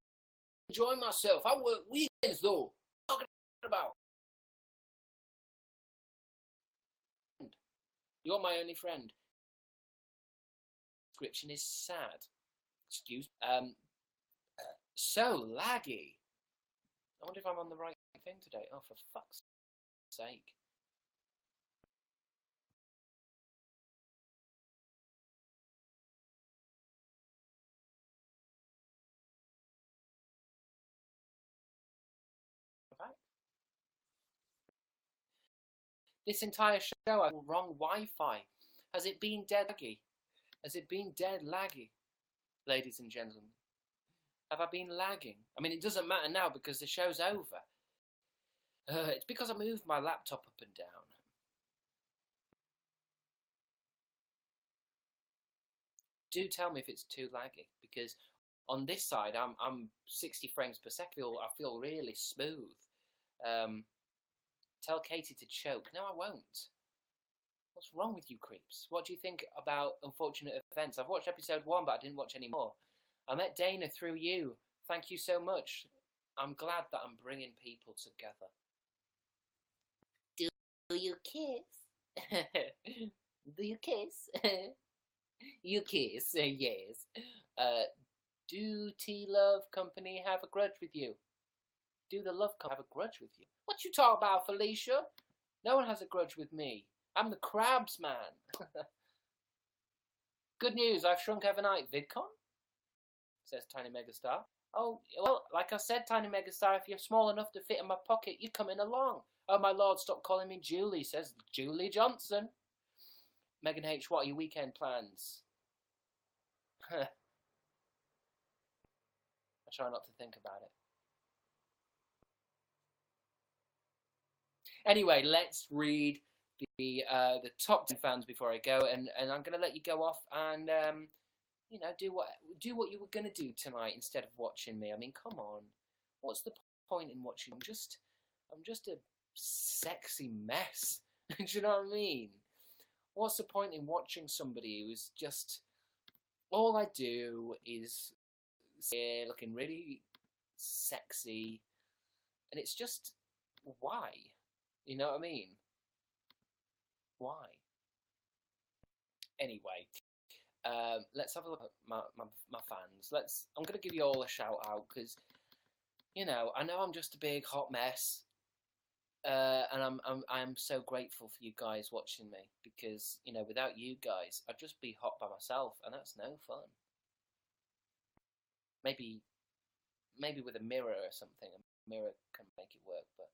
enjoy myself? I work weekends though. What are you talking about? You're my only friend. Description is sad. Excuse. So laggy. I wonder if I'm on the right thing today. Oh, for fuck's sake. This entire show, I have wrong Wi-Fi. Has it been dead laggy? Has it been dead laggy? Ladies and gentlemen, have I been lagging? I mean, it doesn't matter now because the show's over. It's because I moved my laptop up and down. Do tell me if it's too laggy, because on this side I'm 60 frames per second. I feel really smooth. Tell Katie to choke. No, I won't. What's wrong with you creeps? What do you think about Unfortunate Events? I've watched episode 1, but I didn't watch any more. I met Dana through you. Thank you so much. I'm glad that I'm bringing people together. Do you kiss? Do you kiss? You kiss, yes. Do T-Love Company have a grudge with you? Do the Love Company have a grudge with you? What you talk about, Felicia? No one has a grudge with me. I'm the Crabs man. Good news, I've shrunk overnight. VidCon? Says Tiny Megastar. Oh, well, like I said, Tiny Megastar, if you're small enough to fit in my pocket, you're coming along. Oh, my lord, stop calling me Julie, says Julie Johnson. Megan H, what are your weekend plans? I try not to think about it. Anyway, let's read the top 10 fans before I go, and I'm going to let you go off and you know, do what you were going to do tonight instead of watching me. I mean, come on, what's the point in watching? I'm just a sexy mess. Do you know what I mean? What's the point in watching somebody who's just, all I do is looking really sexy, and it's just, why? You know what I mean? Why? Anyway, let's have a look at my fans. I'm going to give you all a shout out because, you know I'm just a big hot mess, and I'm so grateful for you guys watching me, because you know, without you guys I'd just be hot by myself, and that's no fun. Maybe with a mirror or something, a mirror can make it work, but.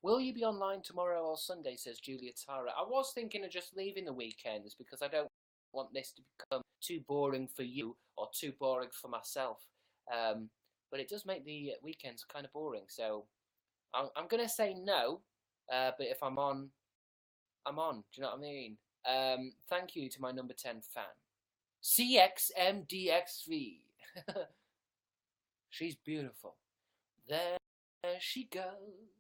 Will you be online tomorrow or Sunday, says Julia Tara. I was thinking of just leaving the weekends because I don't want this to become too boring for you or too boring for myself. But it does make the weekends kind of boring. So I'm going to say no, but if I'm on, I'm on. Do you know what I mean? Thank you to my number 10 fan. CXMDXV. She's beautiful. There she goes.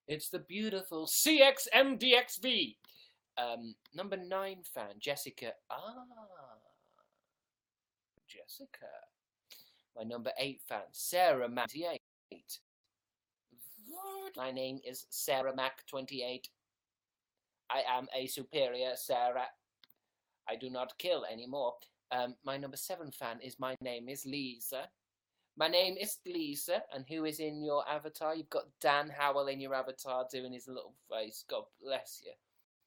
It's the beautiful CXMDXV. Number 9 fan, Jessica. Jessica. My number 8 fan, Sarah Mac28. My name is Sarah Mac28. I am a superior Sarah. I do not kill anymore. My number 7 fan is my name is Lisa. My name is Lisa, and who is in your avatar? You've got Dan Howell in your avatar doing his little face. God bless you.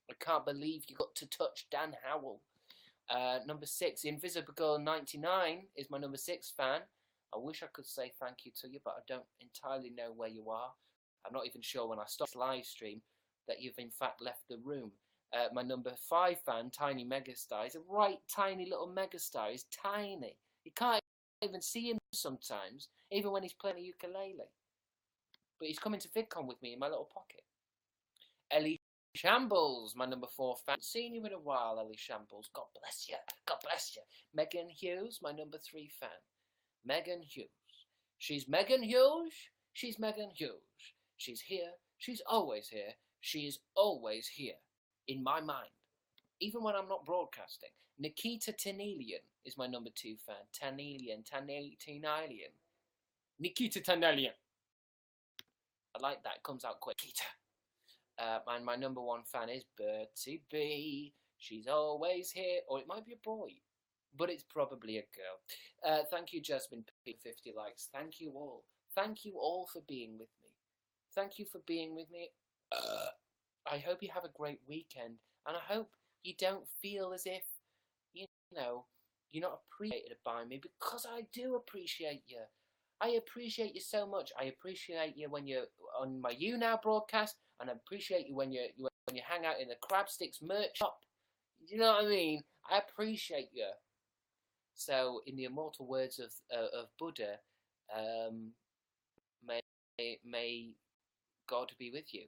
I can't believe you got to touch Dan Howell. Number 6, Invisible Girl 99 is my number 6 fan. I wish I could say thank you to you, but I don't entirely know where you are. I'm not even sure when I stopped this live stream. that you've in fact left the room. My number 5 fan, Tiny Megastar, is a right tiny little megastar. He's tiny. You can't even see him sometimes, even when he's playing a ukulele. But he's coming to VidCon with me in my little pocket. Ellie Shambles, my number 4 fan. Seen you in a while, Ellie Shambles. God bless you. God bless you. Megan Hughes, my number 3 fan. Megan Hughes. She's Megan Hughes. She's Megan Hughes. She's here. She's always here. She is always here. In my mind. Even when I'm not broadcasting. Nikita Tanelian is my number 2 fan. Tanelian. Nikita Tanelian. I like that. It comes out quick. Nikita. And my number 1 fan is Bertie B. She's always here. Or it might be a boy. But it's probably a girl. Thank you, Jasmine P. 50 likes. Thank you all. Thank you all for being with me. Thank you for being with me. I hope you have a great weekend. And I hope you don't feel as if, you know, you're not appreciated by me. Because I do appreciate you. I appreciate you so much. I appreciate you when you're on my YouNow broadcast. And I appreciate you when you hang out in the Crabstickz merch shop. You know what I mean? I appreciate you. So, in the immortal words of Buddha, may God be with you.